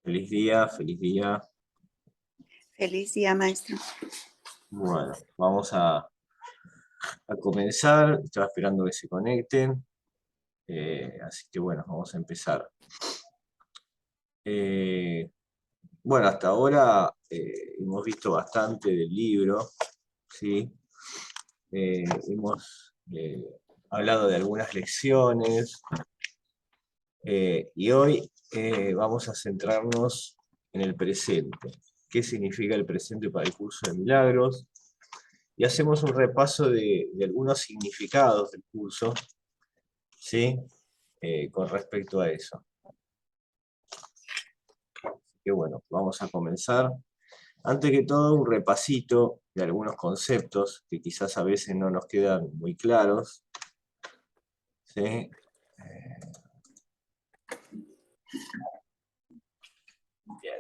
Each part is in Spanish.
Feliz día, feliz día. Feliz día, maestro. Bueno, vamos a comenzar. Estaba esperando que se conecten. Así que bueno, vamos a empezar. Bueno, hasta ahora hemos visto bastante del libro, ¿sí? Hemos hablado de algunas lecciones y hoy vamos a centrarnos en el presente. ¿Qué significa el presente para el curso de milagros? Y hacemos un repaso de algunos significados del curso, ¿sí? Con respecto a eso. Así que bueno, vamos a comenzar. Antes que todo, un repasito de algunos conceptos que quizás a veces no nos quedan muy claros, ¿sí? Bien.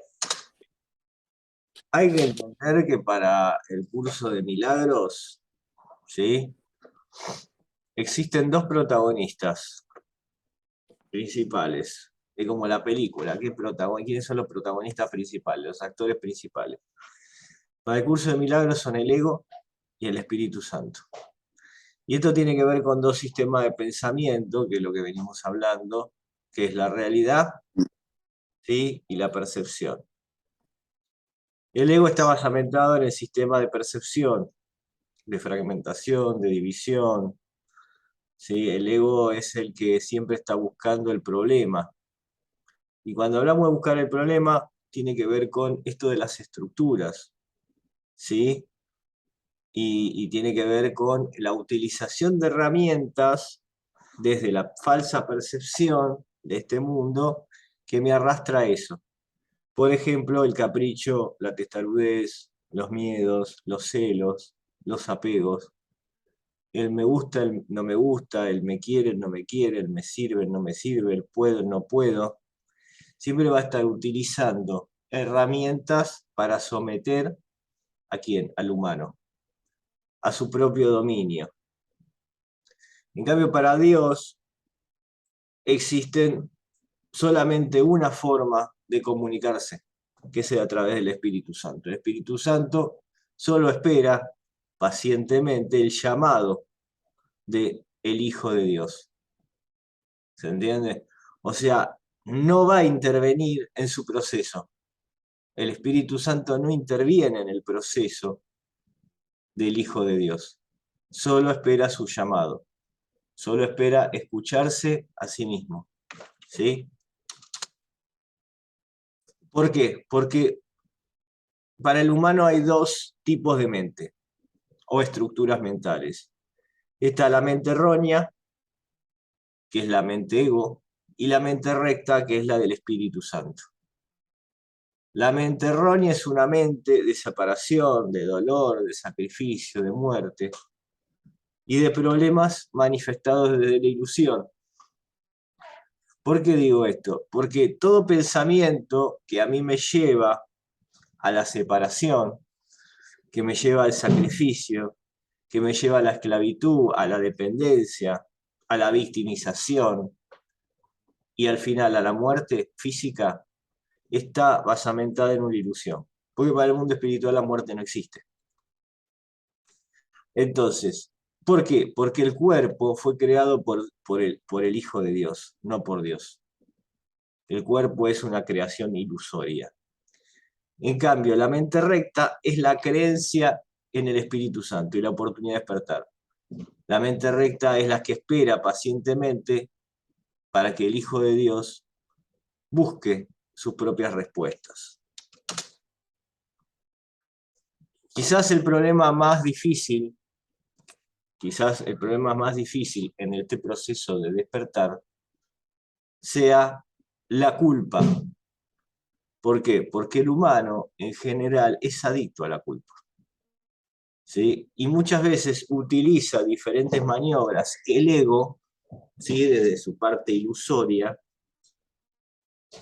Hay que entender que para el curso de milagros, ¿sí? Existen dos protagonistas principales. Es como la película, ¿quiénes son los protagonistas principales, los actores principales? Para el curso de milagros son el ego y el Espíritu Santo. Y esto tiene que ver con dos sistemas de pensamiento, que es lo que venimos hablando, que es la realidad, ¿sí? Y la percepción. El ego está basamentado en el sistema de percepción, de fragmentación, de división, ¿sí? El ego es el que siempre está buscando el problema. Y cuando hablamos de buscar el problema, tiene que ver con esto de las estructuras, ¿sí? Y tiene que ver con la utilización de herramientas desde la falsa percepción de este mundo que me arrastra a eso. Por ejemplo, el capricho, la testarudez, los miedos, los celos, los apegos, el me gusta, el no me gusta, el me quiere, el no me quiere, el me sirve, el no me sirve, el puedo, el no puedo. Siempre va a estar utilizando herramientas para someter ¿a quién? Al humano, a su propio dominio. En cambio, para Dios existen solamente una forma de comunicarse, que es a través del Espíritu Santo. El Espíritu Santo solo espera pacientemente el llamado del Hijo de Dios. ¿Se entiende? O sea, no va a intervenir en su proceso. El Espíritu Santo no interviene en el proceso del Hijo de Dios. Solo espera su llamado. Solo espera escucharse a sí mismo. ¿Sí? ¿Por qué? Porque para el humano hay dos tipos de mente o estructuras mentales. Está la mente errónea, que es la mente ego, y la mente recta, que es la del Espíritu Santo. La mente errónea es una mente de separación, de dolor, de sacrificio, de muerte y de problemas manifestados desde la ilusión. ¿Por qué digo esto? Porque todo pensamiento que a mí me lleva a la separación, que me lleva al sacrificio, que me lleva a la esclavitud, a la dependencia, a la victimización y al final a la muerte física, está basamentada en una ilusión. Porque para el mundo espiritual la muerte no existe. Entonces, ¿por qué? Porque el cuerpo fue creado por el Hijo de Dios, no por Dios. El cuerpo es una creación ilusoria. En cambio, la mente recta es la creencia en el Espíritu Santo y la oportunidad de despertar. La mente recta es la que espera pacientemente para que el Hijo de Dios busque sus propias respuestas. Quizás el problema más difícil en este proceso de despertar sea la culpa. ¿Por qué? Porque el humano en general es adicto a la culpa. ¿Sí? Y muchas veces utiliza diferentes maniobras que el ego, ¿sí? Desde su parte ilusoria,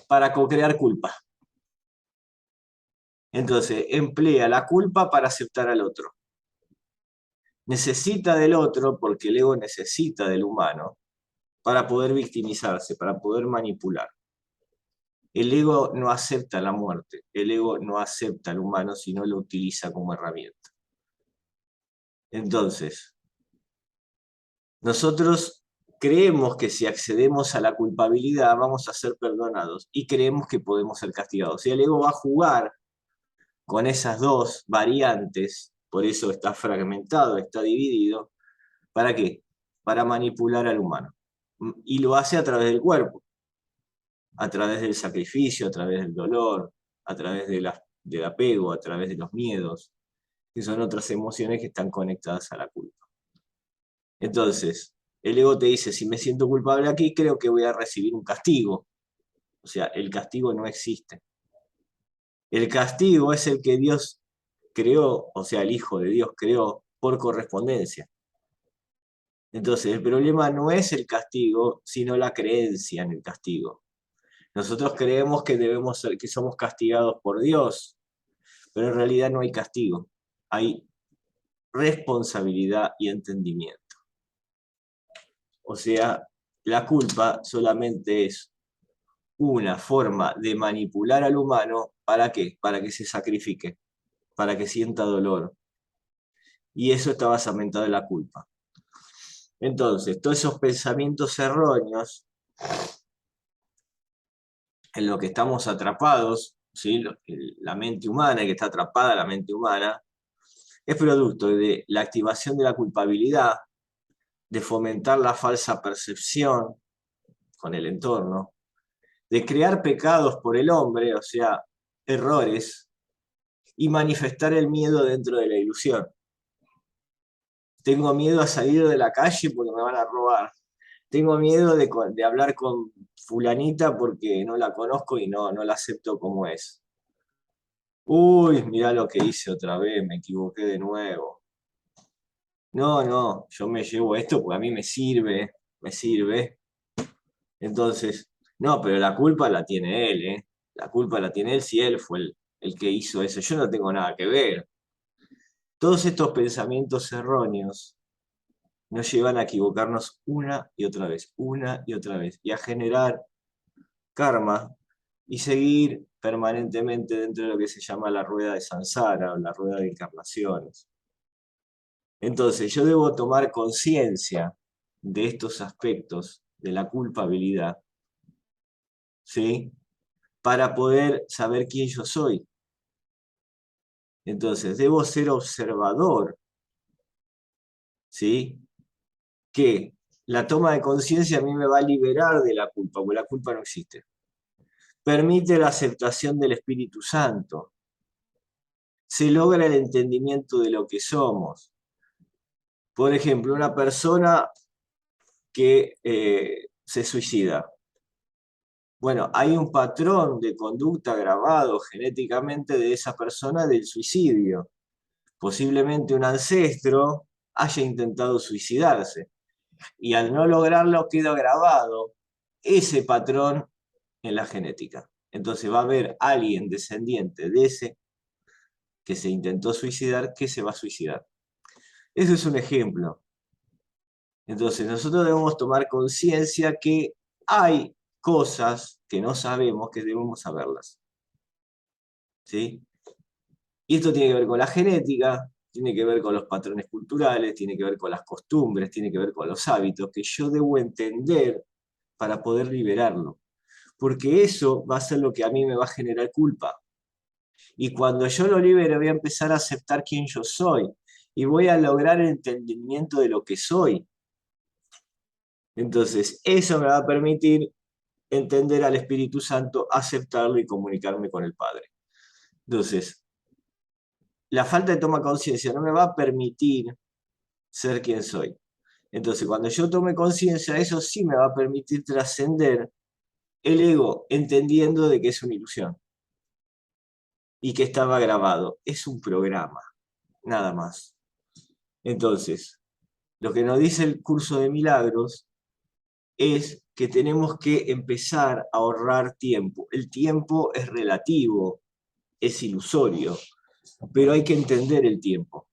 para co-crear culpa. Entonces, emplea la culpa para aceptar al otro. Necesita del otro, porque el ego necesita del humano, para poder victimizarse, para poder manipular. El ego no acepta la muerte, el ego no acepta al humano, sino lo utiliza como herramienta. Entonces, nosotros creemos que si accedemos a la culpabilidad vamos a ser perdonados y creemos que podemos ser castigados. Y el ego va a jugar con esas dos variantes, por eso está fragmentado, está dividido. ¿Para qué? Para manipular al humano. Y lo hace a través del cuerpo, a través del sacrificio, a través del dolor, a través del apego, a través de los miedos, que son otras emociones que están conectadas a la culpa. Entonces, el ego te dice, si me siento culpable aquí, creo que voy a recibir un castigo. O sea, el castigo no existe. El castigo es el que Dios creó, o sea, el Hijo de Dios creó por correspondencia. Entonces, el problema no es el castigo, sino la creencia en el castigo. Nosotros creemos que que somos castigados por Dios, pero en realidad no hay castigo. Hay responsabilidad y entendimiento. O sea, la culpa solamente es una forma de manipular al humano, ¿para qué? Para que se sacrifique, para que sienta dolor. Y eso está basamentado en la culpa. Entonces, todos esos pensamientos erróneos en los que estamos atrapados, ¿sí? La mente humana, que está atrapada la mente humana, es producto de la activación de la culpabilidad, de fomentar la falsa percepción con el entorno, de crear pecados por el hombre, o sea, errores, y manifestar el miedo dentro de la ilusión. Tengo miedo a salir de la calle porque me van a robar. Tengo miedo de hablar con fulanita porque no la conozco y no la acepto como es. Uy, mirá lo que hice otra vez, me equivoqué de nuevo. No, yo me llevo esto porque a mí me sirve. Entonces, no, pero la culpa la tiene él, ¿eh? La culpa la tiene él si él fue el que hizo eso. Yo no tengo nada que ver. Todos estos pensamientos erróneos nos llevan a equivocarnos una y otra vez, y a generar karma y seguir permanentemente dentro de lo que se llama la rueda de samsara o la rueda de encarnaciones. Entonces, yo debo tomar conciencia de estos aspectos de la culpabilidad, ¿sí? Para poder saber quién yo soy. Entonces, debo ser observador, ¿sí? Que la toma de conciencia a mí me va a liberar de la culpa, porque la culpa no existe. Permite la aceptación del Espíritu Santo. Se logra el entendimiento de lo que somos. Por ejemplo, una persona que se suicida. Bueno, hay un patrón de conducta grabado genéticamente de esa persona del suicidio. Posiblemente un ancestro haya intentado suicidarse y al no lograrlo queda grabado ese patrón en la genética. Entonces va a haber alguien descendiente de ese que se intentó suicidar que se va a suicidar. Eso es un ejemplo. Entonces nosotros debemos tomar conciencia que hay cosas que no sabemos que debemos saberlas. ¿Sí? Y esto tiene que ver con la genética, tiene que ver con los patrones culturales, tiene que ver con las costumbres, tiene que ver con los hábitos que yo debo entender para poder liberarlo. Porque eso va a ser lo que a mí me va a generar culpa. Y cuando yo lo libere voy a empezar a aceptar quién yo soy y voy a lograr el entendimiento de lo que soy. Entonces, eso me va a permitir entender al Espíritu Santo, aceptarlo y comunicarme con el Padre. Entonces, la falta de toma de conciencia no me va a permitir ser quien soy. Entonces, cuando yo tome conciencia, eso sí me va a permitir trascender el ego, entendiendo de que es una ilusión y que estaba grabado. Es un programa, nada más. Entonces, lo que nos dice el curso de milagros es que tenemos que empezar a ahorrar tiempo. El tiempo es relativo, es ilusorio, pero hay que entender el tiempo,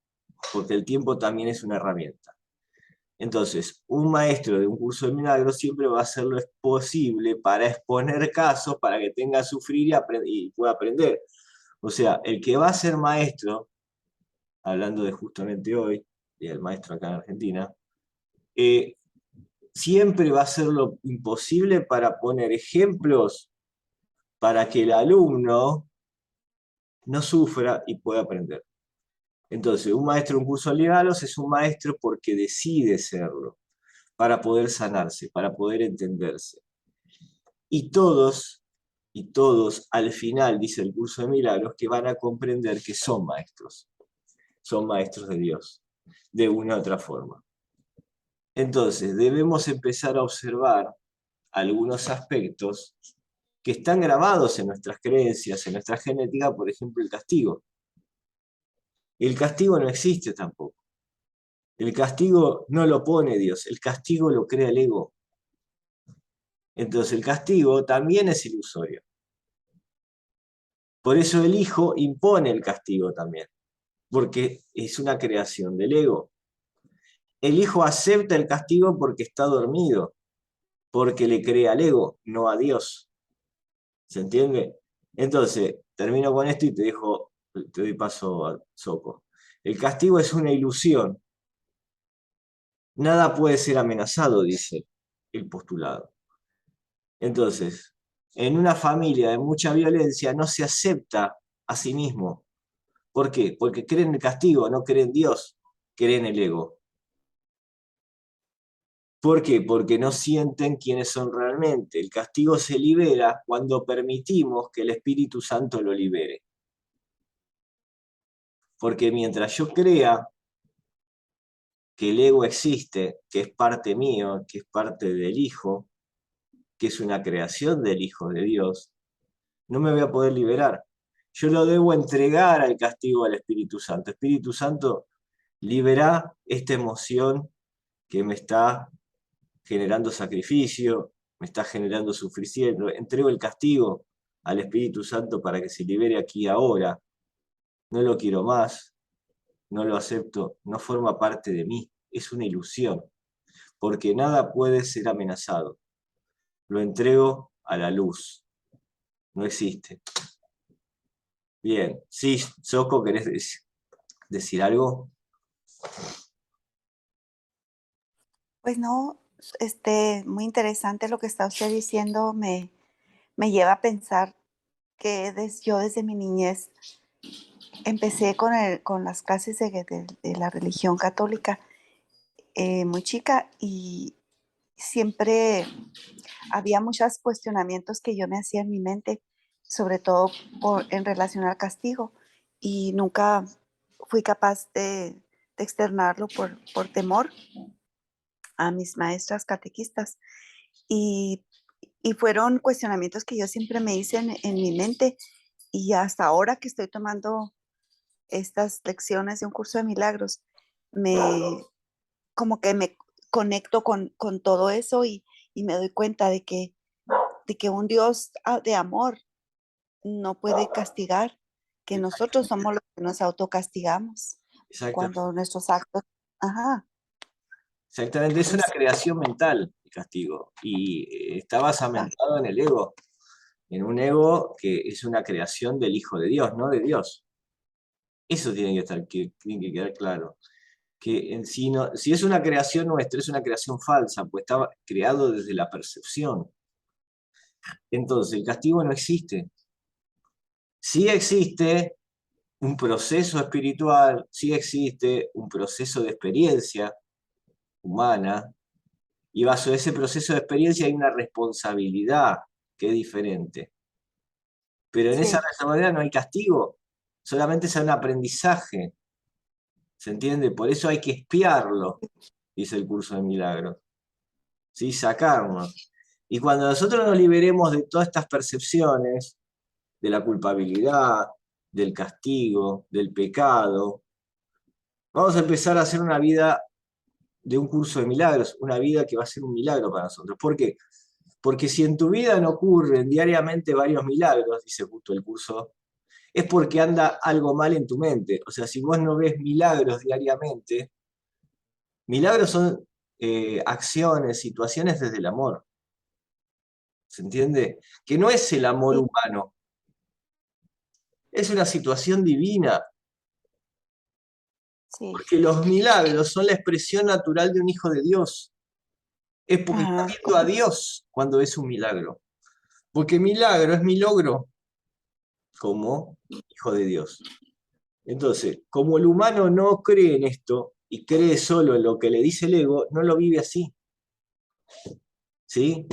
porque el tiempo también es una herramienta. Entonces, un maestro de un curso de milagros siempre va a hacer lo posible para exponer casos, para que tenga a sufrir y pueda aprender. O sea, el que va a ser maestro, hablando de justamente hoy, y el maestro acá en Argentina, siempre va a hacer lo imposible para poner ejemplos para que el alumno no sufra y pueda aprender. Entonces, un maestro de un curso de milagros es un maestro porque decide serlo, para poder sanarse, para poder entenderse. Y todos al final, dice el curso de milagros, que van a comprender que son maestros de Dios, de una u otra forma. Entonces, debemos empezar a observar algunos aspectos que están grabados en nuestras creencias, en nuestra genética, por ejemplo, el castigo. El castigo no existe tampoco. El castigo no lo pone Dios, el castigo lo crea el ego. Entonces el castigo también es ilusorio. Por eso el hijo impone el castigo también, porque es una creación del ego. El hijo acepta el castigo porque está dormido, porque le crea al ego, no a Dios. ¿Se entiende? Entonces, termino con esto y te doy paso a Soco. El castigo es una ilusión. Nada puede ser amenazado, dice el postulado. Entonces, en una familia de mucha violencia no se acepta a sí mismo. ¿Por qué? Porque creen en el castigo, no creen en Dios, creen en el ego. ¿Por qué? Porque no sienten quiénes son realmente. El castigo se libera cuando permitimos que el Espíritu Santo lo libere. Porque mientras yo crea que el ego existe, que es parte mío, que es parte del Hijo, que es una creación del Hijo de Dios, no me voy a poder liberar. Yo lo debo entregar al castigo al Espíritu Santo. Espíritu Santo, libera esta emoción que me está generando sacrificio, me está generando sufrimiento. Entrego el castigo al Espíritu Santo para que se libere aquí ahora. No lo quiero más, no lo acepto, no forma parte de mí. Es una ilusión, porque nada puede ser amenazado. Lo entrego a la luz. No existe. Bien, sí, Soco, ¿querés decir algo? Pues no, muy interesante lo que está usted diciendo. Me lleva a pensar que yo desde mi niñez empecé con las clases de la religión católica muy chica y siempre había muchos cuestionamientos que yo me hacía en mi mente, sobre todo en relación al castigo, y nunca fui capaz de externarlo por temor a mis maestras catequistas. Y, y fueron cuestionamientos que yo siempre me hice en mi mente, y hasta ahora que estoy tomando estas lecciones de un curso de milagros, me como que me conecto con todo eso y me doy cuenta de que un Dios de amor no puede castigar, que nosotros somos los que nos autocastigamos Exactamente. cuando nuestros actos, ajá, Exactamente, es una es, creación mental el castigo y está basamentado en el ego, en un ego que es una creación del Hijo de Dios, no de Dios. Eso tiene que quedar claro. Que en sí no, si es una creación nuestra, es una creación falsa, pues estaba creado desde la percepción. Entonces, el castigo no existe. Sí existe un proceso espiritual, sí existe un proceso de experiencia humana, y bajo ese proceso de experiencia hay una responsabilidad que es diferente. Pero en esa sí, responsabilidad no hay castigo, solamente es un aprendizaje. ¿Se entiende? Por eso hay que espiarlo, dice el curso de milagros. ¿Sí? Sacarnos. Y cuando nosotros nos liberemos de todas estas percepciones, de la culpabilidad, del castigo, del pecado, vamos a empezar a hacer una vida de un curso de milagros, una vida que va a ser un milagro para nosotros. ¿Por qué? Porque si en tu vida no ocurren diariamente varios milagros, dice justo el curso, es porque anda algo mal en tu mente. O sea, si vos no ves milagros diariamente, milagros son acciones, situaciones desde el amor. ¿Se entiende? Que no es el amor Sí, humano, es una situación divina, sí. porque los milagros son la expresión natural de un hijo de Dios. Es porque está Ajá, viendo a Dios cuando es un milagro. Porque milagro es mi logro como hijo de Dios. Entonces, como el humano no cree en esto y cree solo en lo que le dice el ego, no lo vive así. ¿Sí?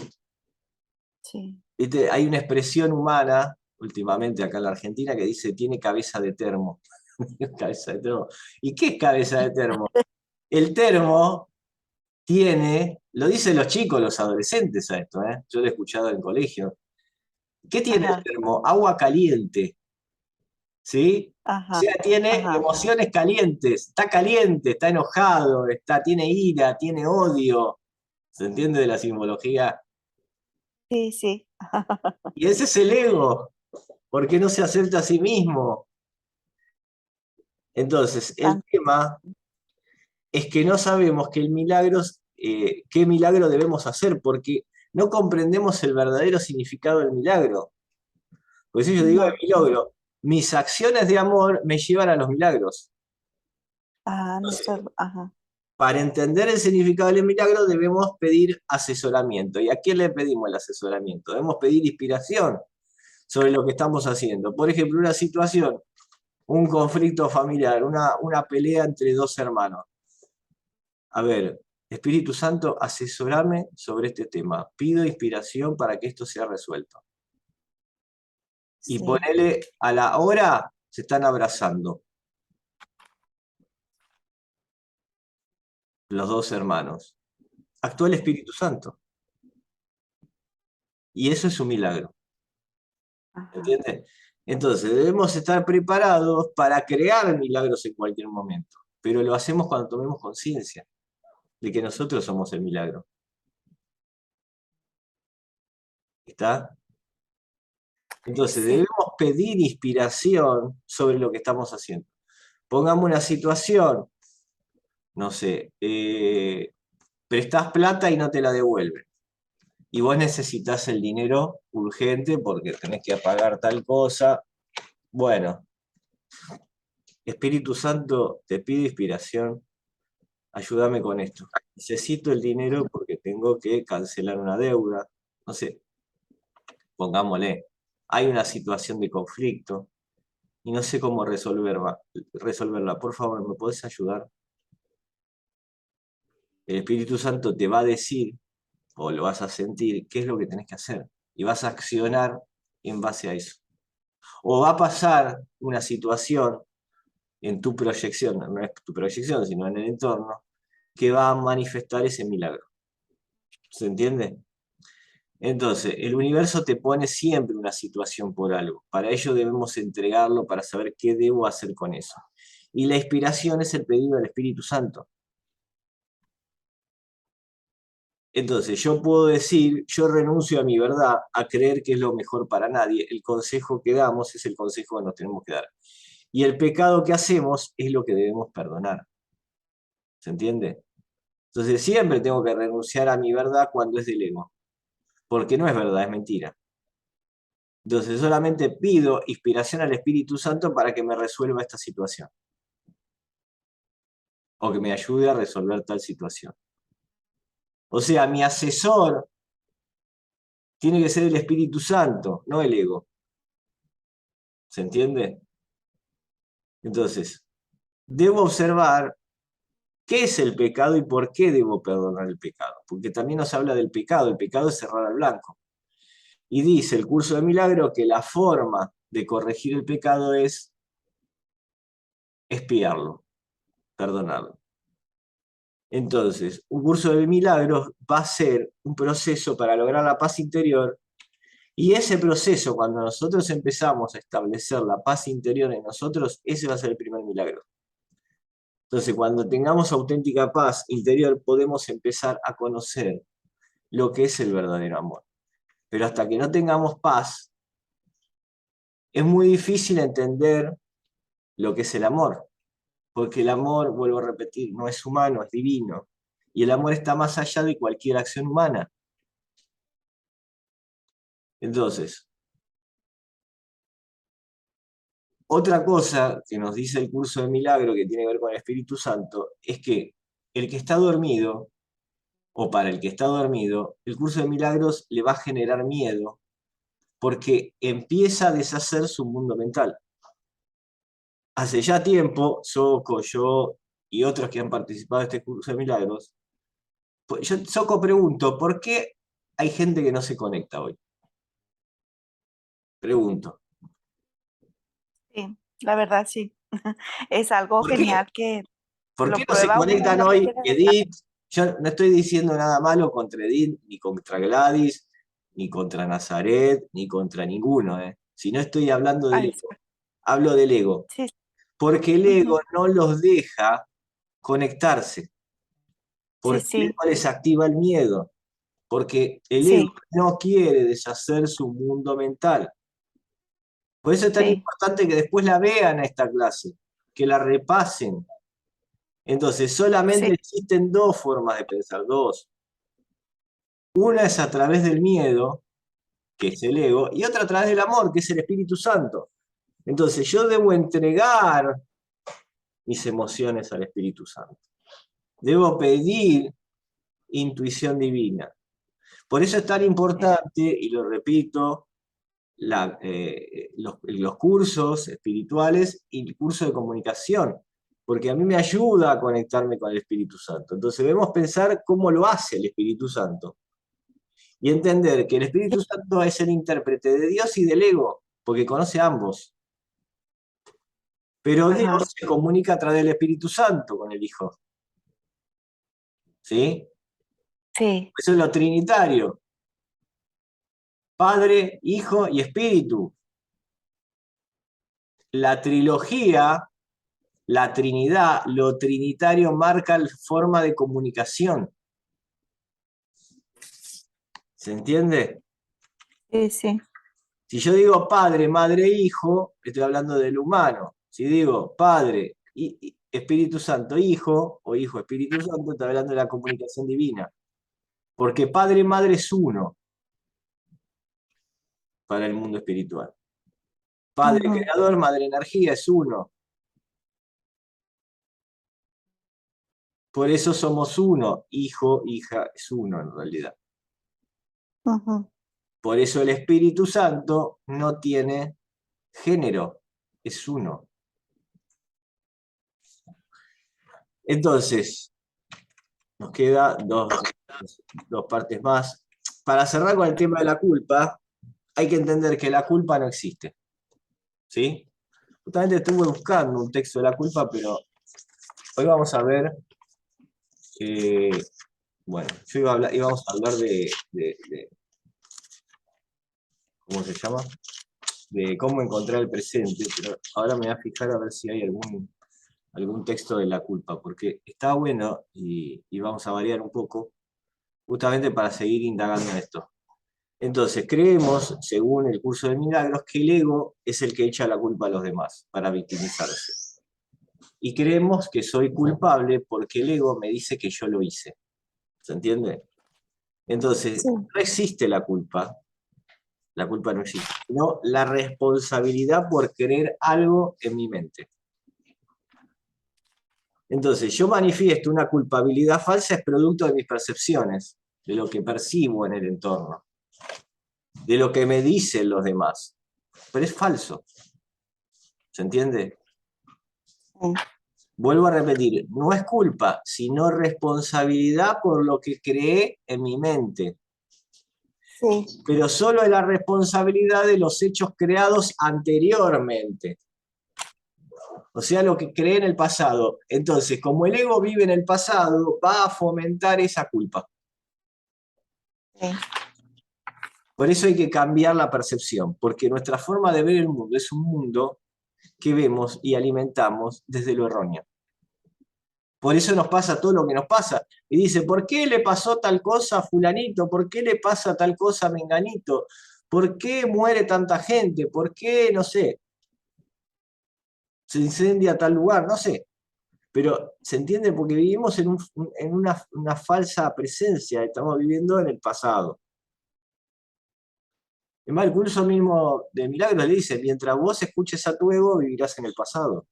sí. ¿Viste? Hay una expresión humana, últimamente acá en la Argentina, que dice tiene cabeza de termo. Cabeza de termo. ¿Y qué es cabeza de termo? El termo tiene, lo dicen los chicos, los adolescentes a esto, ¿eh? Yo lo he escuchado en el colegio. ¿Qué tiene el Ajá, termo? Agua caliente, ¿sí? O ajá, sea, tiene ajá. emociones calientes, está caliente, está enojado, tiene ira, tiene odio. ¿Se entiende de la simbología? Sí, sí. Y ese es el ego, porque no se acepta a sí mismo. Entonces, el Tan- tema es que no sabemos qué milagro debemos hacer, porque no comprendemos el verdadero significado del milagro. Por eso yo digo el No. milagro. Mis acciones de amor me llevan a los milagros. Ah, Entonces, ajá. para entender el significado del milagro debemos pedir asesoramiento. ¿Y a quién le pedimos el asesoramiento? Debemos pedir inspiración sobre lo que estamos haciendo. Por ejemplo, una situación, un conflicto familiar, una pelea entre dos hermanos. A ver, Espíritu Santo, asesorame sobre este tema. Pido inspiración para que esto sea resuelto. Y Sí. ponele a la hora, se están abrazando los dos hermanos. Actúa el Espíritu Santo. Y eso es un milagro. Ajá. ¿Entiendes? Entonces, debemos estar preparados para crear milagros en cualquier momento. Pero lo hacemos cuando tomemos conciencia de que nosotros somos el milagro. ¿Está? Entonces, Sí. debemos pedir inspiración sobre lo que estamos haciendo. Pongamos una situación, no sé, prestás plata y no te la devuelven. Y vos necesitas el dinero urgente porque tenés que pagar tal cosa. Bueno, Espíritu Santo, te pido inspiración, ayúdame con esto. Necesito el dinero porque tengo que cancelar una deuda. No sé, pongámosle, hay una situación de conflicto y no sé cómo resolverla. Por favor, ¿me podés ayudar? El Espíritu Santo te va a decir o lo vas a sentir qué es lo que tenés que hacer y vas a accionar en base a eso. O va a pasar una situación en tu proyección, no es tu proyección, sino en el entorno, que va a manifestar ese milagro. ¿Se entiende? Entonces, el universo te pone siempre una situación por algo. Para ello debemos entregarlo para saber qué debo hacer con eso. Y la inspiración es el pedido del Espíritu Santo. Entonces, yo puedo decir, yo renuncio a mi verdad, a creer que es lo mejor para nadie. El consejo que damos es el consejo que nos tenemos que dar. Y el pecado que hacemos es lo que debemos perdonar. ¿Se entiende? Entonces, siempre tengo que renunciar a mi verdad cuando es del ego. Porque no es verdad, es mentira. Entonces, solamente pido inspiración al Espíritu Santo para que me resuelva esta situación. O que me ayude a resolver tal situación. O sea, mi asesor tiene que ser el Espíritu Santo, no el ego. ¿Se entiende? Entonces, debo observar qué es el pecado y por qué debo perdonar el pecado. Porque también nos habla del pecado. El pecado es cerrar al blanco. Y dice el curso de milagro que la forma de corregir el pecado es expiarlo, perdonarlo. Entonces, un curso de milagros va a ser un proceso para lograr la paz interior. Y ese proceso, cuando nosotros empezamos a establecer la paz interior en nosotros, ese va a ser el primer milagro. Entonces, cuando tengamos auténtica paz interior, podemos empezar a conocer lo que es el verdadero amor. Pero hasta que no tengamos paz, es muy difícil entender lo que es el amor. Porque el amor, vuelvo a repetir, no es humano, es divino. Y el amor está más allá de cualquier acción humana. Entonces, otra cosa que nos dice el curso de milagro que tiene que ver con el Espíritu Santo es que el que está dormido, o para el que está dormido, el curso de milagros le va a generar miedo porque empieza a deshacer su mundo mental. Hace ya tiempo, Soco, yo y otros que han participado de este curso de milagros, pues yo, Soco, pregunto, ¿por qué hay gente que no se conecta hoy? Pregunto. Sí, la verdad sí. Es algo ¿Por qué? genial que ¿Por qué lo no se prueba uno y conectan lo hoy quiere dejar. Edith? Yo no estoy diciendo nada malo contra Edith, ni contra Gladys, ni contra Nazaret, ni contra ninguno, ¿eh? Si no estoy hablando del Ah, ego, hablo del ego. sí, Porque el ego ujú, no los deja conectarse, sí, porque el sí, ego les activa el miedo, porque el ego sí, no quiere deshacer su mundo mental. Por eso es tan sí, importante que después la vean a esta clase, que la repasen. Entonces, sí, solamente existen dos formas de pensar, dos. Una es a través del miedo, que es el ego, y otra a través del amor, que es el Espíritu Santo. Entonces, yo debo entregar mis emociones al Espíritu Santo. Debo pedir intuición divina. Por eso es tan sí, importante, y lo repito, los cursos espirituales y el curso de comunicación, porque a mí me ayuda a conectarme con el Espíritu Santo. Entonces debemos pensar cómo lo hace el Espíritu Santo y entender que el sí, Espíritu Santo es el intérprete de Dios y del ego, porque conoce a ambos. Pero ajá, Dios se comunica a través del Espíritu Santo con el Hijo. ¿Sí? sí, Eso es lo trinitario. Padre, Hijo y Espíritu. La trilogía, la Trinidad, lo trinitario marca la forma de comunicación. ¿Se entiende? sí, sí, Si yo digo Padre, Madre, Hijo, estoy hablando del humano. Si digo Padre, Espíritu Santo, Hijo, o Hijo, Espíritu Santo, estoy hablando de la comunicación divina. Porque Padre, Madre es uno para el mundo espiritual. Padre ujú, Creador, Madre Energía es uno. Por eso somos uno. Hijo, hija es uno en realidad. ujú, Por eso el Espíritu Santo no tiene género, es uno. Entonces, nos queda dos partes más. Para cerrar con el tema de la culpa, hay que entender que la culpa no existe. ¿Sí? Justamente estuve buscando un texto de la culpa, pero hoy vamos a ver, eh, bueno, íbamos a hablar ¿cómo se llama? De cómo encontrar el presente, pero ahora me voy a fijar a ver si hay algún texto de la culpa, porque está bueno y vamos a variar un poco, justamente para seguir indagando en esto. Entonces, creemos, según el curso de milagros, que el ego es el que echa la culpa a los demás para victimizarse. Y creemos que soy culpable porque el ego me dice que yo lo hice. ¿Se entiende? Entonces, sí, no existe la culpa no existe, sino la responsabilidad por querer algo en mi mente. Entonces, yo manifiesto una culpabilidad falsa es producto de mis percepciones, de lo que percibo en el entorno, de lo que me dicen los demás. Pero es falso, ¿se entiende? sí, Vuelvo a repetir, no es culpa, sino responsabilidad por lo que creé en mi mente. sí, Pero solo es la responsabilidad de los hechos creados anteriormente. O sea, lo que creé en el pasado. Entonces, como el ego vive en el pasado, va a fomentar esa culpa. sí, Por eso hay que cambiar la percepción, porque nuestra forma de ver el mundo es un mundo que vemos y alimentamos desde lo erróneo. Por eso nos pasa todo lo que nos pasa. Y dice, ¿por qué le pasó tal cosa a fulanito? ¿Por qué le pasa tal cosa a menganito? ¿Por qué muere tanta gente? ¿Por qué, no sé, se incendia tal lugar? No sé. Pero, ¿se entiende? Porque vivimos en una falsa presencia, estamos viviendo en el pasado. Es más, el curso mismo de Milagros le dice, mientras vos escuches a tu ego, vivirás en el pasado.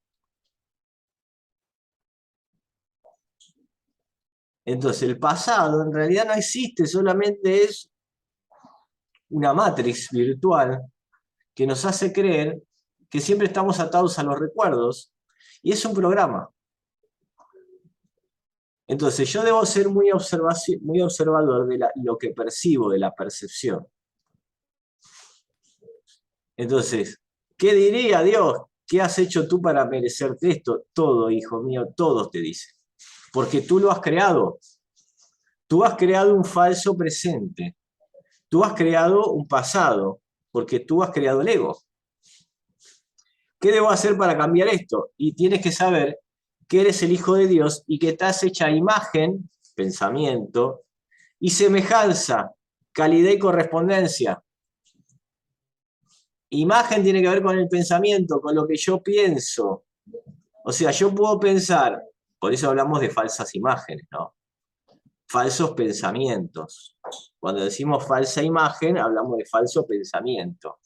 Entonces, el pasado en realidad no existe, solamente es una matrix virtual que nos hace creer que siempre estamos atados a los recuerdos, y es un programa. Entonces, yo debo ser muy observador de lo que percibo, de la percepción. Entonces, ¿qué diría Dios? ¿Qué has hecho tú para merecerte esto? Todo, hijo mío, todos te dicen. Porque tú lo has creado. Tú has creado un falso presente. Tú has creado un pasado, porque tú has creado el ego. ¿Qué debo hacer para cambiar esto? Y tienes que saber que eres el Hijo de Dios y que estás hecha imagen, pensamiento, y semejanza, calidad y correspondencia. Imagen tiene que ver con el pensamiento, con lo que yo pienso. O sea, yo puedo pensar, por eso hablamos de falsas imágenes, ¿no? Falsos pensamientos. Cuando decimos falsa imagen, hablamos de falso pensamiento.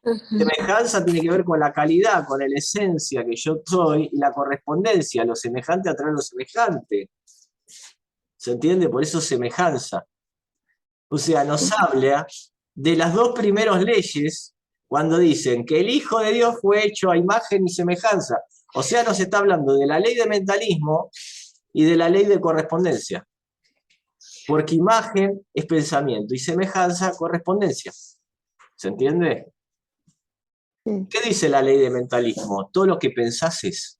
Semejanza tiene que ver con la calidad, con la esencia que yo soy y la correspondencia, lo semejante atrae lo semejante. ¿Se entiende? Por eso semejanza. O sea, nos habla de las dos primeras leyes cuando dicen que el Hijo de Dios fue hecho a imagen y semejanza. O sea, nos está hablando de la ley de mentalismo y de la ley de correspondencia. Porque imagen es pensamiento y semejanza correspondencia. ¿Se entiende? Sí. ¿Qué dice la ley de mentalismo? Todo lo que pensás es.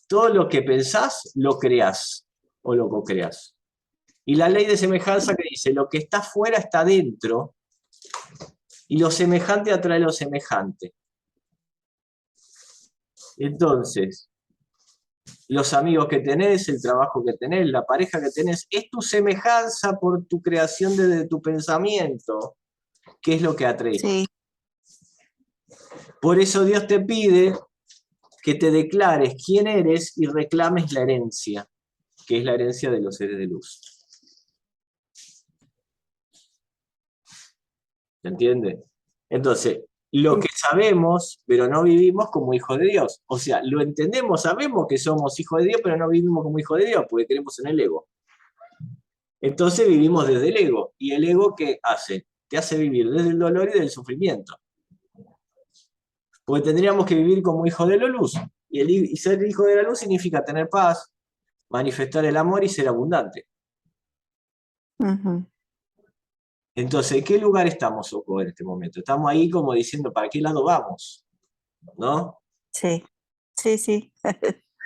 Todo lo que pensás, lo creás o lo co-creás. Y la ley de semejanza que dice, lo que está fuera está dentro y lo semejante atrae lo semejante. Entonces, los amigos que tenés, el trabajo que tenés, la pareja que tenés, es tu semejanza por tu creación desde tu pensamiento, que es lo que atrae. Sí. Por eso Dios te pide que te declares quién eres y reclames la herencia, que es la herencia de los seres de luz. ¿Se entiende? Entonces, lo que sabemos, pero no vivimos como hijos de Dios. O sea, lo entendemos, sabemos que somos hijos de Dios, pero no vivimos como hijos de Dios, porque creemos en el ego. Entonces vivimos desde el ego. ¿Y el ego qué hace? Te hace vivir desde el dolor y del sufrimiento. Porque tendríamos que vivir como hijos de la luz. Y ser hijo de la luz significa tener paz, manifestar el amor y ser abundante. Ujú. Entonces, ¿en qué lugar estamos, Soko, en este momento? Estamos ahí como diciendo, ¿para qué lado vamos? ¿No? Sí, sí, sí.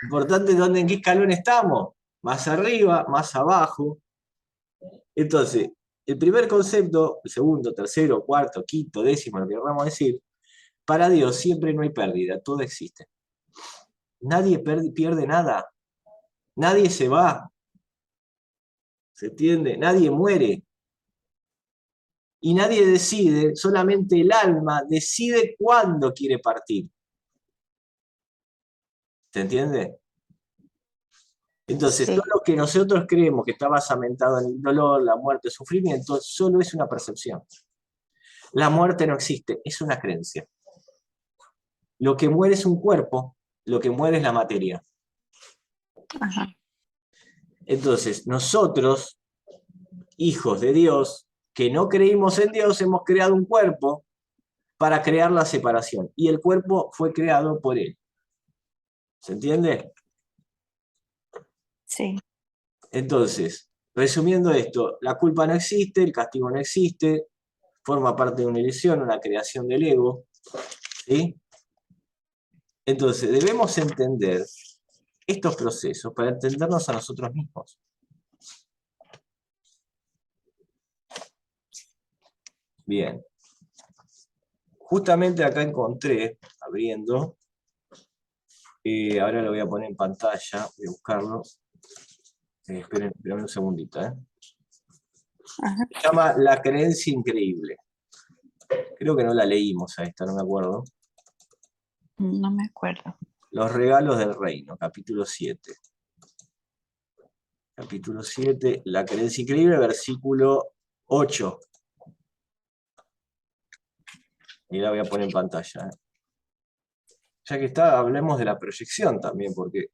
Importante en qué escalón estamos. Más arriba, más abajo. Entonces, el primer concepto, el segundo, tercero, cuarto, quinto, décimo, lo que vamos a decir, para Dios siempre no hay pérdida, todo existe. Nadie pierde nada. Nadie se va. ¿Se entiende? Nadie muere. Y nadie decide, solamente el alma decide cuándo quiere partir. ¿Se entiende? Entonces, Sí. todo lo que nosotros creemos que está basamentado en el dolor, la muerte, el sufrimiento, solo es una percepción. La muerte no existe, es una creencia. Lo que muere es un cuerpo, lo que muere es la materia. Ajá. Entonces, nosotros, hijos de Dios, que no creímos en Dios, hemos creado un cuerpo para crear la separación. Y el cuerpo fue creado por Él. ¿Se entiende? Sí. Entonces, resumiendo esto, la culpa no existe, el castigo no existe, forma parte de una ilusión, una creación del ego. ¿Sí? Entonces, debemos entender estos procesos para entendernos a nosotros mismos. Bien. Justamente acá encontré, abriendo, ahora lo voy a poner en pantalla, voy a buscarlo. Esperen un segundito. Ajá. Se llama La creencia increíble. Creo que no la leímos a esta, no me acuerdo. No me acuerdo. Los regalos del reino, capítulo 7. Capítulo 7, la creencia increíble, versículo 8. Y la voy a poner en pantalla. Ya que está, hablemos de la proyección también, porque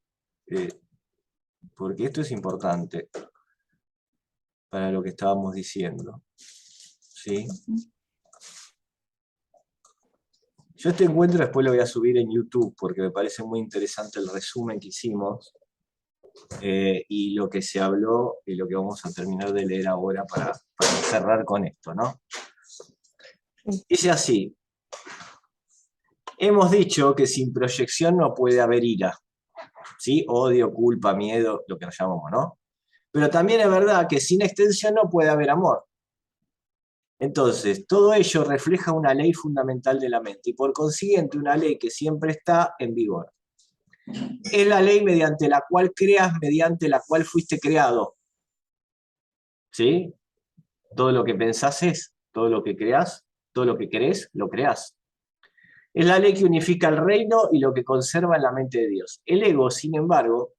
esto es importante para lo que estábamos diciendo. ¿Sí? Yo este encuentro después lo voy a subir en YouTube, porque me parece muy interesante el resumen que hicimos, y lo que se habló, y lo que vamos a terminar de leer ahora para cerrar con esto, ¿no? Dice así: hemos dicho que sin proyección no puede haber ira, ¿sí? Odio, culpa, miedo, lo que nos llamamos, ¿no? Pero también es verdad que sin extensión no puede haber amor. Entonces, todo ello refleja una ley fundamental de la mente y por consiguiente una ley que siempre está en vigor. Es la ley mediante la cual creas, mediante la cual fuiste creado. ¿Sí? Todo lo que pensás es, todo lo que creás, todo lo que querés, lo creás. Es la ley que unifica el reino y lo que conserva en la mente de Dios. El ego, sin embargo,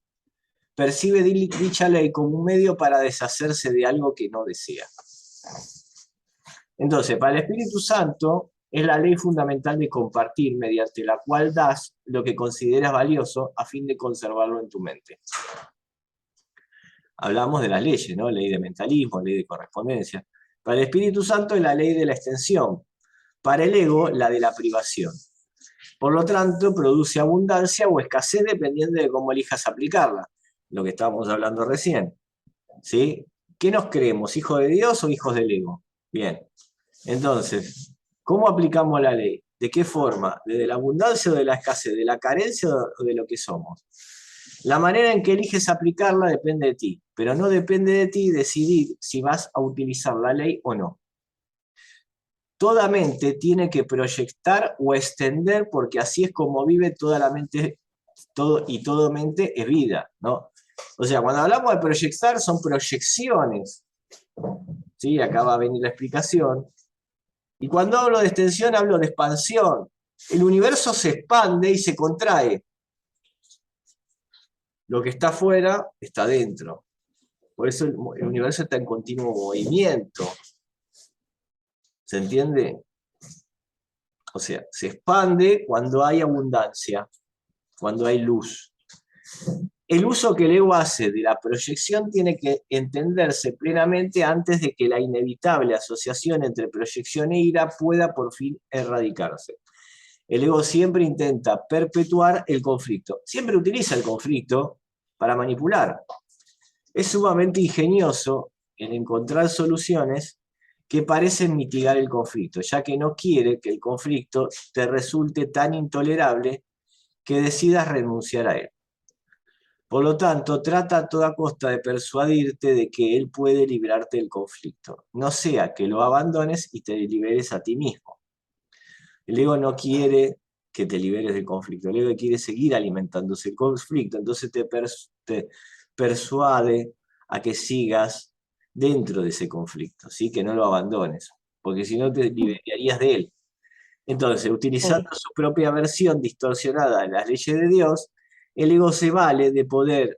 percibe dicha ley como un medio para deshacerse de algo que no desea. Entonces, para el Espíritu Santo es la ley fundamental de compartir, mediante la cual das lo que consideras valioso a fin de conservarlo en tu mente. Hablamos de las leyes, ¿no? Ley de mentalismo, ley de correspondencia. Para el Espíritu Santo es la ley de la extensión. Para el ego, la de la privación. Por lo tanto, produce abundancia o escasez dependiendo de cómo elijas aplicarla. Lo que estábamos hablando recién. ¿Sí? ¿Qué nos creemos? ¿Hijos de Dios o hijos del ego? Bien. Entonces, ¿cómo aplicamos la ley? ¿De qué forma? ¿De la abundancia o de la escasez? ¿De la carencia o de lo que somos? La manera en que eliges aplicarla depende de ti, pero no depende de ti decidir si vas a utilizar la ley o no. Toda mente tiene que proyectar o extender porque así es como vive toda la mente, toda mente es vida, ¿no? O sea, cuando hablamos de proyectar son proyecciones, ¿sí? Acá va a venir la explicación. Y cuando hablo de extensión hablo de expansión. El universo se expande y se contrae. Lo que está afuera está dentro. Por eso el universo está en continuo movimiento. ¿Se entiende? O sea, se expande cuando hay abundancia, cuando hay luz. El uso que el ego hace de la proyección tiene que entenderse plenamente antes de que la inevitable asociación entre proyección e ira pueda por fin erradicarse. El ego siempre intenta perpetuar el conflicto. Siempre utiliza el conflicto para manipular. Es sumamente ingenioso en encontrar soluciones que parecen mitigar el conflicto, ya que no quiere que el conflicto te resulte tan intolerable que decidas renunciar a él. Por lo tanto, trata a toda costa de persuadirte de que él puede librarte del conflicto, no sea que lo abandones y te liberes a ti mismo. El ego no quiere que te liberes del conflicto, el ego quiere seguir alimentándose el conflicto, entonces te persuade a que sigas dentro de ese conflicto, ¿sí? Que no lo abandones, porque si no te liberarías de él. Entonces, utilizando su propia versión distorsionada de las leyes de Dios, el ego se vale del poder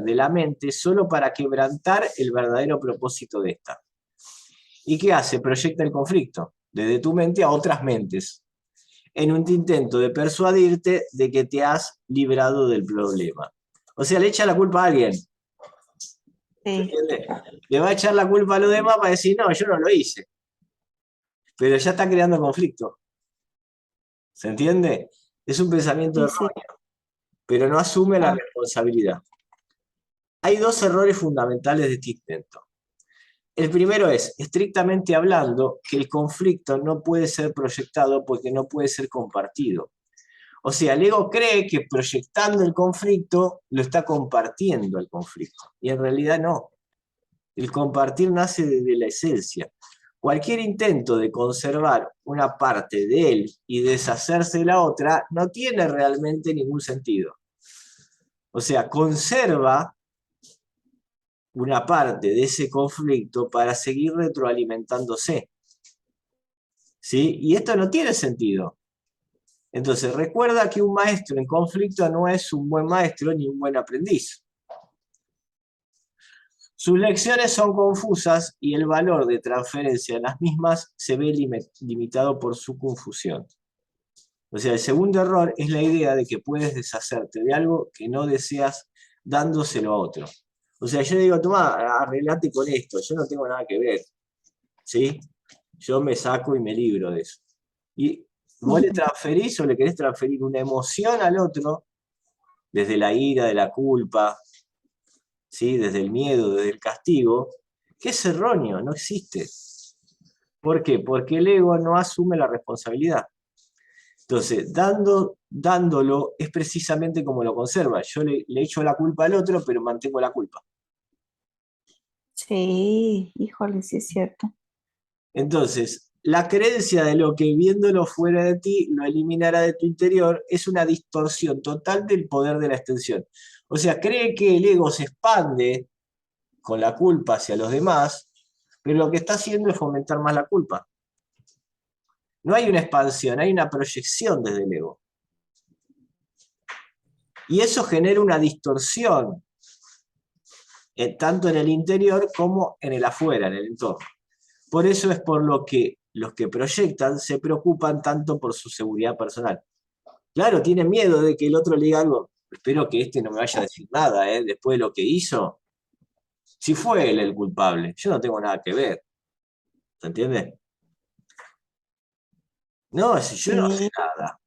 de la mente solo para quebrantar el verdadero propósito de esta. ¿Y qué hace? Proyecta el conflicto desde tu mente a otras mentes, en un intento de persuadirte de que te has librado del problema. O sea, le echa la culpa a alguien. Sí. Le va a echar la culpa a los demás para decir, no, yo no lo hice. Pero ya está creando conflicto. ¿Se entiende? Es un pensamiento Sí, sí. erróneo, pero no asume la responsabilidad. Hay dos errores fundamentales de este intento. El primero es, estrictamente hablando, que el conflicto no puede ser proyectado porque no puede ser compartido. O sea, el ego cree que proyectando el conflicto lo está compartiendo el conflicto. Y en realidad no. El compartir nace desde la esencia. Cualquier intento de conservar una parte de él y deshacerse de la otra no tiene realmente ningún sentido. O sea, conserva una parte de ese conflicto para seguir retroalimentándose. ¿Sí? Y esto no tiene sentido. Entonces, recuerda que un maestro en conflicto no es un buen maestro ni un buen aprendiz. Sus lecciones son confusas y el valor de transferencia de las mismas se ve limitado por su confusión. O sea, el segundo error es la idea de que puedes deshacerte de algo que no deseas dándoselo a otro. O sea, yo digo, toma, arreglate con esto, yo no tengo nada que ver, ¿sí? Yo me saco y me libro de eso. Y vos le transferís o le querés transferir una emoción al otro, desde la ira, de la culpa, ¿sí? Desde el miedo, desde el castigo, que es erróneo, no existe. ¿Por qué? Porque el ego no asume la responsabilidad. Entonces, dándolo es precisamente como lo conserva. Yo le echo la culpa al otro, pero mantengo la culpa. Sí, híjole, sí es cierto. Entonces, la creencia de lo que viéndolo fuera de ti lo eliminará de tu interior es una distorsión total del poder de la extensión. O sea, cree que el ego se expande con la culpa hacia los demás, pero lo que está haciendo es fomentar más la culpa. No hay una expansión, hay una proyección desde el ego. Y eso genera una distorsión, tanto en el interior como en el afuera, en el entorno. Por eso es por lo que los que proyectan se preocupan tanto por su seguridad personal. Claro, tienen miedo de que el otro le diga algo. Espero que este no me vaya a decir nada, después de lo que hizo. Si fue él el culpable, yo no tengo nada que ver. ¿Se entiende? No, si yo no sé Sí, nada.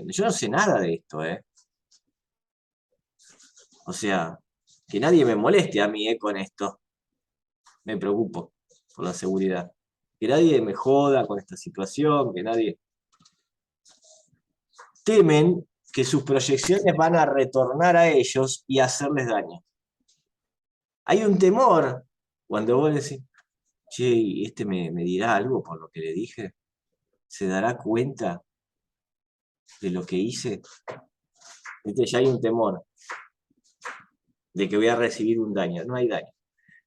Yo no sé nada de esto, O sea, que nadie me moleste a mí, con esto. Me preocupo por la seguridad. Que nadie me joda con esta situación, que nadie... Temen que sus proyecciones van a retornar a ellos y hacerles daño. Hay un temor cuando vos decís, che, ¿y este me dirá algo por lo que le dije? ¿Se dará cuenta de lo que hice? ¿Viste? Ya hay un temor de que voy a recibir un daño. No hay daño.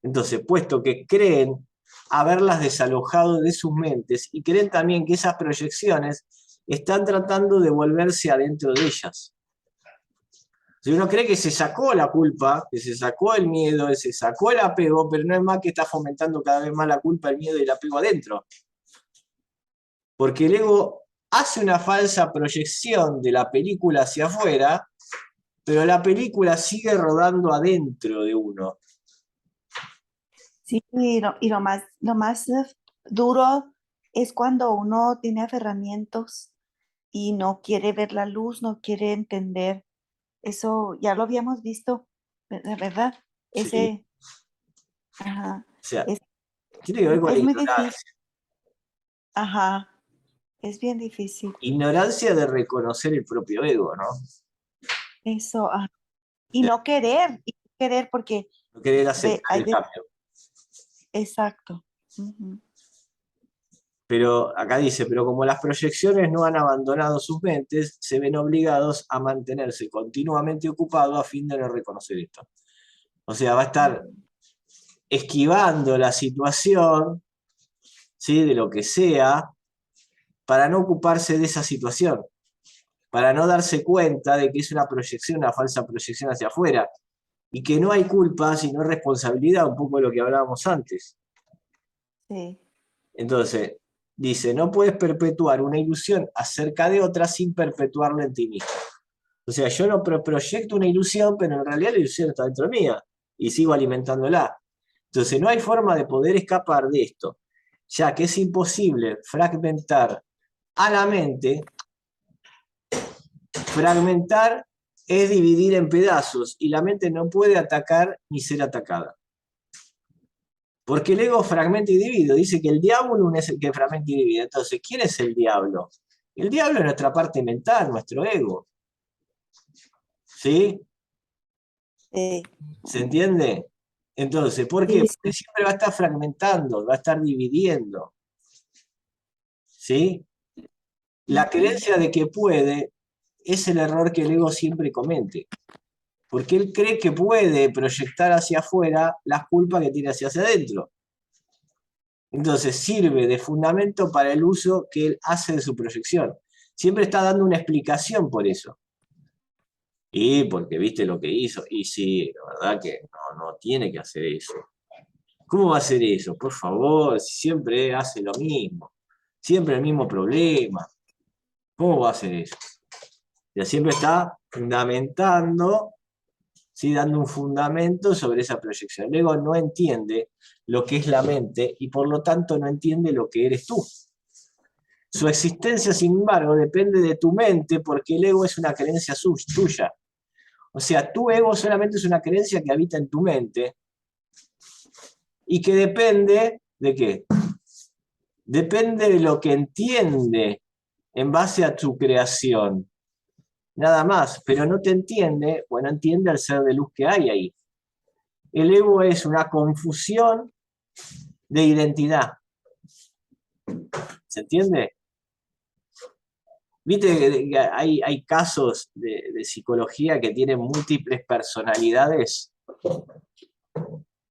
Entonces, puesto que creen haberlas desalojado de sus mentes y creen también que esas proyecciones están tratando de volverse adentro de ellas. Si uno cree que se sacó la culpa, que se sacó el miedo, que se sacó el apego, pero no es más que está fomentando cada vez más la culpa, el miedo y el apego adentro. Porque el ego hace una falsa proyección de la película hacia afuera, pero la película sigue rodando adentro de uno. sí, y lo más duro es cuando uno tiene aferramientos y no quiere ver la luz, no quiere entender. Eso ya lo habíamos visto, ¿verdad? Sí. Ese, ajá, O sea, es, tiene que ver con la es muy difícil, ignorancia. ajá, es bien difícil. Ignorancia de reconocer el propio ego, ¿no? Eso, O sea, y no querer porque no querer ve, aceptar el cambio. exacto. Ujú. Pero acá dice, pero como las proyecciones no han abandonado sus mentes, se ven obligados a mantenerse continuamente ocupados a fin de no reconocer esto. O sea, va a estar esquivando la situación, ¿sí? De lo que sea, para no ocuparse de esa situación, para no darse cuenta de que es una proyección, una falsa proyección hacia afuera, y que no hay culpa, sino responsabilidad, un poco de lo que hablábamos antes. Sí, Entonces, dice, no puedes perpetuar una ilusión acerca de otra sin perpetuarla en ti mismo. O sea, yo no proyecto una ilusión, pero en realidad la ilusión está dentro mía y sigo alimentándola. Entonces, no hay forma de poder escapar de esto, ya que es imposible fragmentar a la mente. Fragmentar es dividir en pedazos y la mente no puede atacar ni ser atacada. Porque el ego fragmenta y divide. Dice que el diablo es el que fragmenta y divide. Entonces, ¿quién es el diablo? El diablo es nuestra parte mental, nuestro ego. ¿Sí? sí, ¿Se entiende? Entonces, ¿por qué? sí, Porque siempre va a estar fragmentando, va a estar dividiendo. ¿Sí? La ujú. creencia de que puede es el error que el ego siempre comete. Porque él cree que puede proyectar hacia afuera las culpas que tiene hacia adentro. Entonces sirve de fundamento para el uso que él hace de su proyección. siempre está dando una explicación por eso. Y porque viste lo que hizo, y sí, la verdad que no tiene que hacer eso. ¿Cómo va a hacer eso? Por favor, si siempre hace lo mismo, siempre el mismo problema. ¿Cómo va a hacer eso? Ya siempre está fundamentando, ¿sí? Dando un fundamento sobre esa proyección. El ego no entiende lo que es la mente y por lo tanto no entiende lo que eres tú. Su existencia, sin embargo, depende de tu mente porque el ego es una creencia tuya. O sea, tu ego solamente es una creencia que habita en tu mente y que depende ¿de qué? Depende de lo que entiende en base a tu creación. Nada más, pero no te entiende o no entiende al ser de luz que hay ahí. El ego es una confusión de identidad. ¿Se entiende? Viste que hay casos de psicología que tienen múltiples personalidades.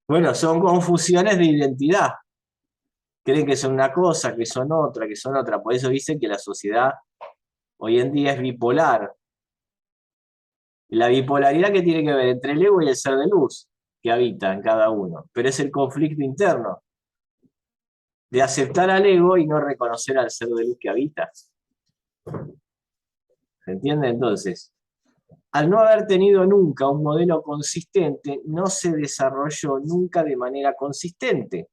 Bueno, son confusiones de identidad. Creen que son una cosa, que son otra, que son otra. Por eso dicen que la sociedad hoy en día es bipolar. La bipolaridad que tiene que ver entre el ego y el ser de luz que habita en cada uno. Pero es el conflicto interno de aceptar al ego y no reconocer al ser de luz que habita. ¿Se entiende? Entonces, al no haber tenido nunca un modelo consistente, no se desarrolló nunca de manera consistente.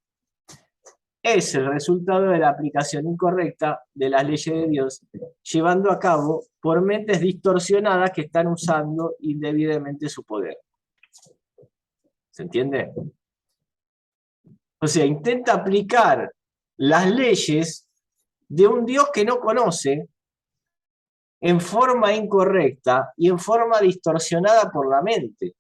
Es el resultado de la aplicación incorrecta de las leyes de Dios, llevando a cabo por mentes distorsionadas que están usando indebidamente su poder. ¿Se entiende? O sea, intenta aplicar las leyes de un Dios que no conoce en forma incorrecta y en forma distorsionada por la mente.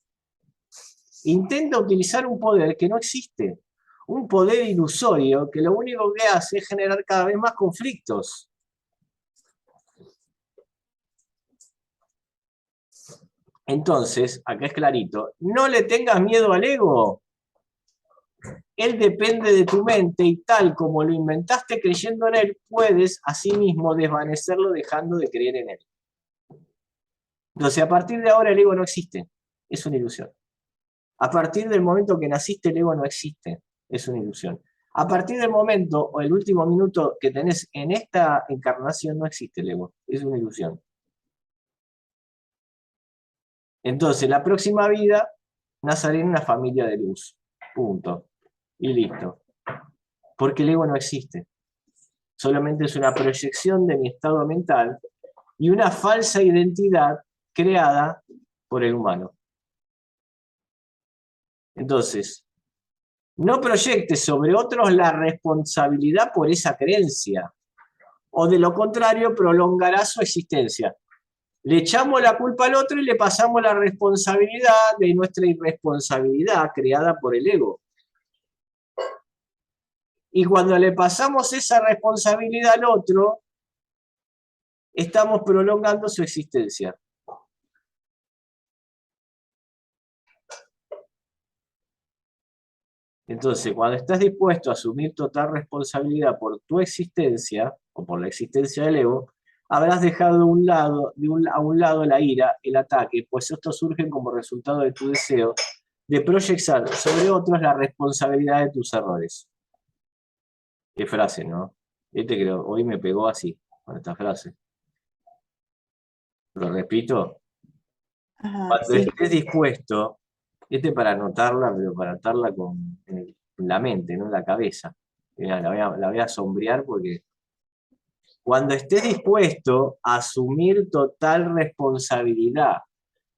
Intenta utilizar un poder que no existe, un poder ilusorio que lo único que hace es generar cada vez más conflictos. Entonces, acá es clarito, no le tengas miedo al ego. Él depende de tu mente y tal como lo inventaste creyendo en él, puedes asimismo desvanecerlo dejando de creer en él. Entonces, a partir de ahora el ego no existe, es una ilusión. A partir del momento que naciste, el ego no existe, es una ilusión. A partir del momento o el último minuto que tenés en esta encarnación, no existe el ego, es una ilusión. Entonces, la próxima vida, naceré en una familia de luz, punto. Y listo. Porque el ego no existe. Solamente es una proyección de mi estado mental y una falsa identidad creada por el humano. Entonces, no proyectes sobre otros la responsabilidad por esa creencia, o de lo contrario prolongará su existencia. Le echamos la culpa al otro y le pasamos la responsabilidad de nuestra irresponsabilidad creada por el ego. Y cuando le pasamos esa responsabilidad al otro, estamos prolongando su existencia. Entonces, cuando estás dispuesto a asumir total responsabilidad por tu existencia, o por la existencia del ego, habrás dejado a un lado la ira, el ataque, pues estos surgen como resultado de tu deseo de proyectar sobre otros la responsabilidad de tus errores. Qué frase, ¿no? Creo, hoy me pegó así, con esta frase. Lo repito. Ajá, Cuando sí. estés dispuesto, para anotarla, pero para anotarla en la mente, no en la cabeza. Mirá, la voy a sombrear porque cuando estés dispuesto a asumir total responsabilidad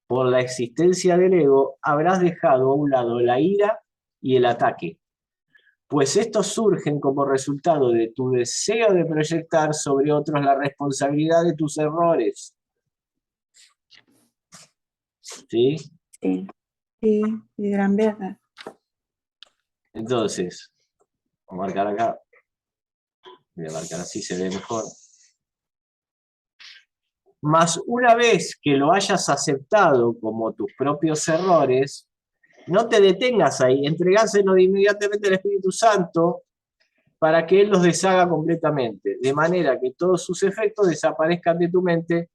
por la existencia del ego, habrás dejado a un lado la ira y el ataque, pues estos surgen como resultado de tu deseo de proyectar sobre otros la responsabilidad de tus errores. ¿Sí? Sí, sí, de gran verdad. Entonces, voy a marcar acá. Voy a marcar así, se ve mejor. Mas una vez que lo hayas aceptado como tus propios errores, no te detengas ahí, entregáselo inmediatamente al Espíritu Santo para que él los deshaga completamente, de manera que todos sus efectos desaparezcan de tu mente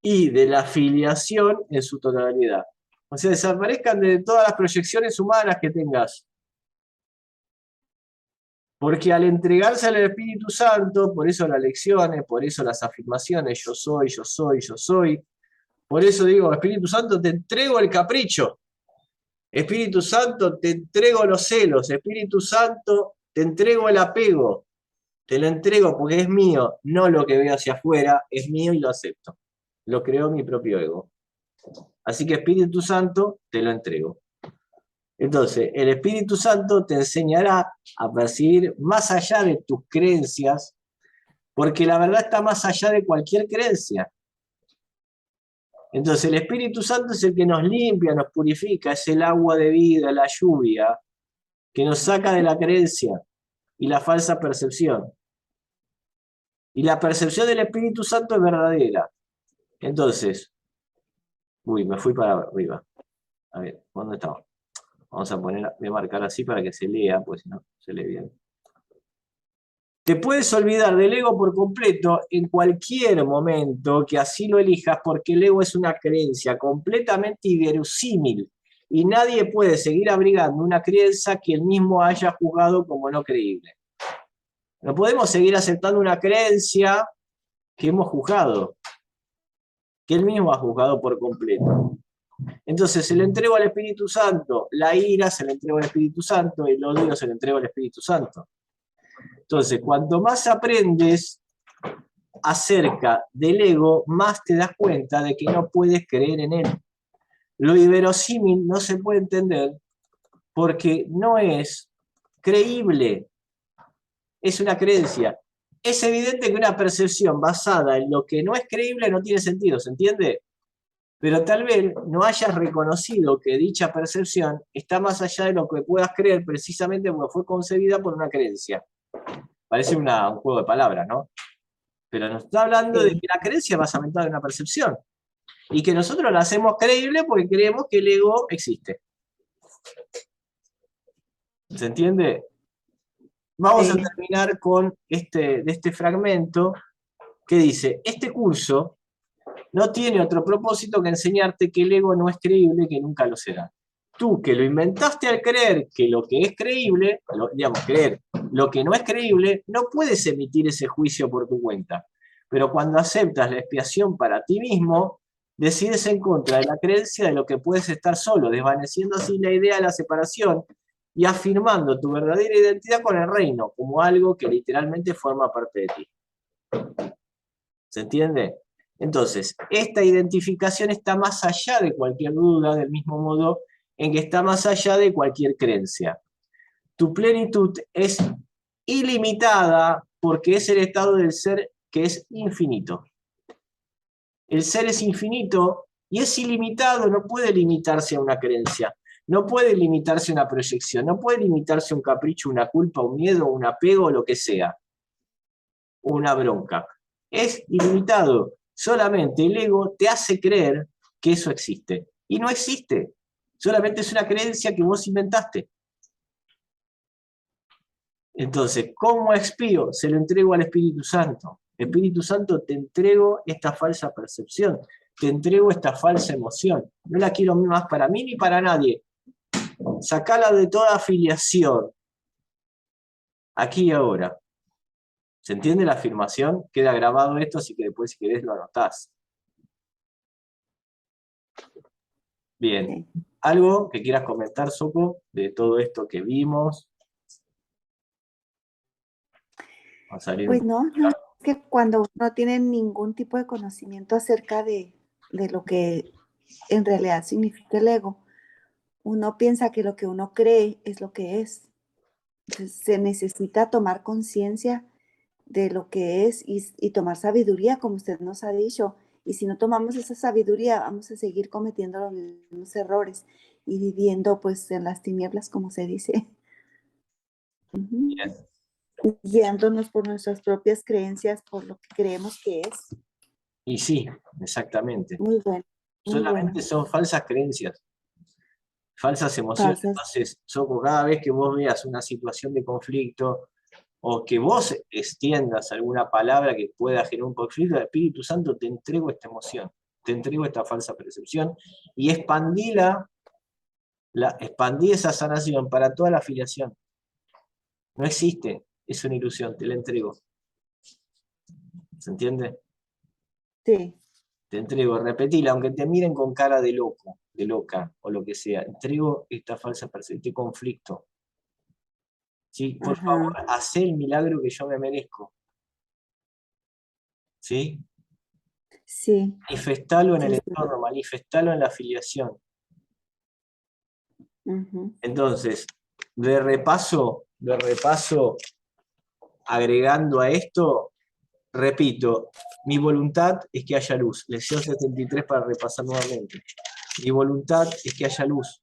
y de la filiación en su totalidad. O sea, desaparezcan de todas las proyecciones humanas que tengas. Porque al entregarse al Espíritu Santo, por eso las lecciones, por eso las afirmaciones, yo soy, yo soy, yo soy. Por eso digo, Espíritu Santo, te entrego el capricho. Espíritu Santo, te entrego los celos. Espíritu Santo, te entrego el apego. Te lo entrego porque es mío, no lo que veo hacia afuera, es mío y lo acepto. Lo creó mi propio ego. Así que Espíritu Santo, te lo entrego. Entonces, el Espíritu Santo te enseñará a percibir más allá de tus creencias, porque la verdad está más allá de cualquier creencia. Entonces, el Espíritu Santo es el que nos limpia, nos purifica, es el agua de vida, la lluvia, que nos saca de la creencia y la falsa percepción. Y la percepción del Espíritu Santo es verdadera. Entonces, me fui para arriba. A ver, ¿dónde estaba? Vamos a voy a marcar así para que se lea, pues si no, se lee bien. Te puedes olvidar del ego por completo en cualquier momento que así lo elijas, porque el ego es una creencia completamente inverosímil y nadie puede seguir abrigando una creencia que él mismo haya juzgado como no creíble. No podemos seguir aceptando una creencia que hemos juzgado, que él mismo ha juzgado por completo. Entonces se le entrego al Espíritu Santo, la ira se le entrega al Espíritu Santo, el odio se le entrega al Espíritu Santo. Entonces, cuanto más aprendes acerca del ego, más te das cuenta de que no puedes creer en él. Lo inverosímil no se puede entender porque no es creíble, es una creencia. Es evidente que una percepción basada en lo que no es creíble no tiene sentido, ¿se entiende? Pero tal vez no hayas reconocido que dicha percepción está más allá de lo que puedas creer precisamente porque fue concebida por una creencia. Parece un juego de palabras, ¿no? Pero nos está hablando de que la creencia es basamenta en una percepción y que nosotros la hacemos creíble porque creemos que el ego existe. ¿Se entiende? Vamos a terminar con este fragmento que dice, este curso no tiene otro propósito que enseñarte que el ego no es creíble y que nunca lo será. Tú que lo inventaste al creer que lo que es creíble, creer lo que no es creíble, no puedes emitir ese juicio por tu cuenta. Pero cuando aceptas la expiación para ti mismo, decides en contra de la creencia de lo que puedes estar solo, desvaneciendo así la idea de la separación y afirmando tu verdadera identidad con el reino, como algo que literalmente forma parte de ti. ¿Se entiende? Entonces, esta identificación está más allá de cualquier duda, del mismo modo en que está más allá de cualquier creencia. Tu plenitud es ilimitada porque es el estado del ser que es infinito. El ser es infinito y es ilimitado, no puede limitarse a una creencia, no puede limitarse a una proyección, no puede limitarse a un capricho, una culpa, un miedo, un apego, lo que sea, una bronca. Es ilimitado. Solamente el ego te hace creer que eso existe. Y no existe. Solamente es una creencia que vos inventaste. Entonces, ¿cómo expío? Se lo entrego al Espíritu Santo. Espíritu Santo, te entrego esta falsa percepción. Te entrego esta falsa emoción. No la quiero más para mí ni para nadie. Sacala de toda afiliación. Aquí y ahora. ¿Se entiende la afirmación? Queda grabado esto, así que después si querés lo anotás. Bien. ¿Algo que quieras comentar, Soko, de todo esto que vimos? Pues no, es que cuando uno no tiene ningún tipo de conocimiento acerca de lo que en realidad significa el ego, uno piensa que lo que uno cree es lo que es. Entonces, se necesita tomar conciencia de lo que es y tomar sabiduría, como usted nos ha dicho. Y si no tomamos esa sabiduría, vamos a seguir cometiendo los mismos errores y viviendo pues en las tinieblas, como se dice. Bien. Guiándonos por nuestras propias creencias, por lo que creemos que es. Y sí, exactamente. Muy bueno. Solamente son falsas creencias, falsas emociones. Entonces, Soko, cada vez que vos veas una situación de conflicto, o que vos extiendas alguna palabra que pueda generar un conflicto, el Espíritu Santo te entrego esta emoción, te entrego esta falsa percepción, y expandí esa sanación para toda la afiliación. No existe, es una ilusión, te la entrego. ¿Se entiende? Sí. Te entrego, repetila, aunque te miren con cara de loco, de loca, o lo que sea, entrego esta falsa percepción, este conflicto. ¿Sí? Por favor, Ajá. haz el milagro que yo me merezco. ¿Sí? Sí. Manifestalo en Sí, el sí. entorno, manifestalo en la afiliación. Ujú. Entonces, de repaso, agregando a esto, repito, mi voluntad es que haya luz. Lección 73 para repasar nuevamente. Mi voluntad es que haya luz.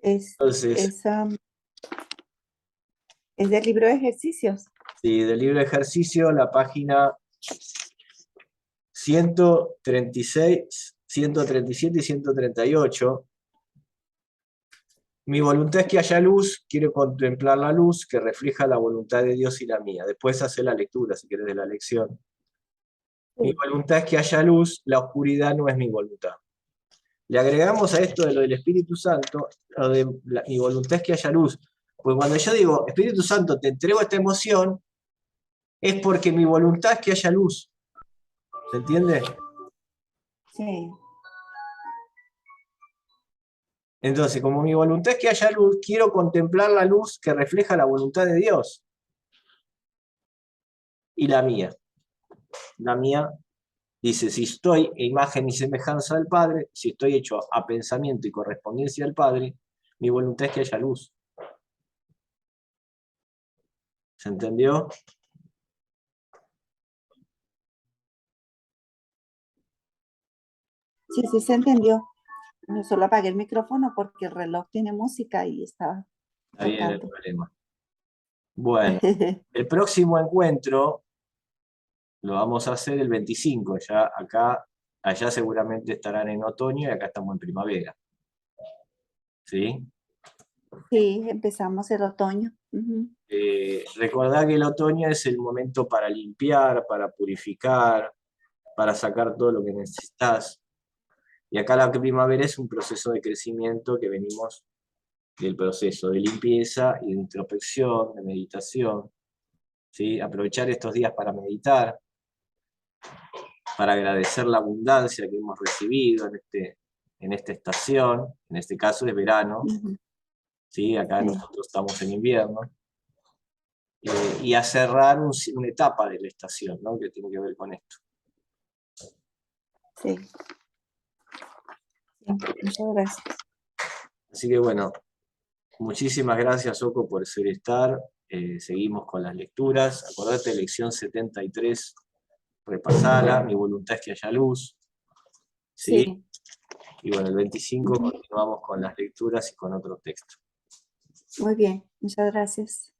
Entonces, Es, es del libro de ejercicios. sí, del libro de ejercicio, la página 136, 137 y 138. Mi voluntad es que haya luz, quiero contemplar la luz que refleja la voluntad de Dios y la mía. Después hace la lectura, si quieres, de la lección. Mi Sí. voluntad es que haya luz, la oscuridad no es mi voluntad. Le agregamos a esto de lo del Espíritu Santo, lo de mi voluntad es que haya luz. Pues cuando yo digo, Espíritu Santo, te entrego esta emoción, es porque mi voluntad es que haya luz. ¿Se entiende? Sí. Entonces, como mi voluntad es que haya luz, quiero contemplar la luz que refleja la voluntad de Dios. Y la mía. La mía dice, si estoy en imagen y semejanza del Padre, si estoy hecho a pensamiento y correspondencia al Padre, mi voluntad es que haya luz. ¿Se entendió? Sí, sí se entendió. Yo solo apagué el micrófono porque el reloj tiene música y estaba Está bien el tocando. problema. Bueno, el próximo encuentro lo vamos a hacer el 25, ya acá, allá seguramente estarán en otoño y acá estamos en primavera. ¿Sí? Sí, empezamos el otoño. Ujú. Recordá que el otoño es el momento para limpiar, para purificar, para sacar todo lo que necesitas. Y acá la primavera es un proceso de crecimiento que venimos del proceso de limpieza y de introspección, de meditación. ¿Sí? Aprovechar estos días para meditar, para agradecer la abundancia que hemos recibido en esta estación, en este caso es verano, Ujú. ¿sí? Acá Sí, nosotros estamos en invierno, y a cerrar una etapa de la estación, ¿no? Que tiene que ver con esto. sí, sí. Muchas gracias. Así que bueno, muchísimas gracias, Oco, por estar. Seguimos con las lecturas. Acordate, lección 73, repasala. Mi voluntad es que haya luz. ¿Sí? Sí. Y bueno, el 25 Ujú. continuamos con las lecturas y con otro texto. Muy bien, muchas gracias.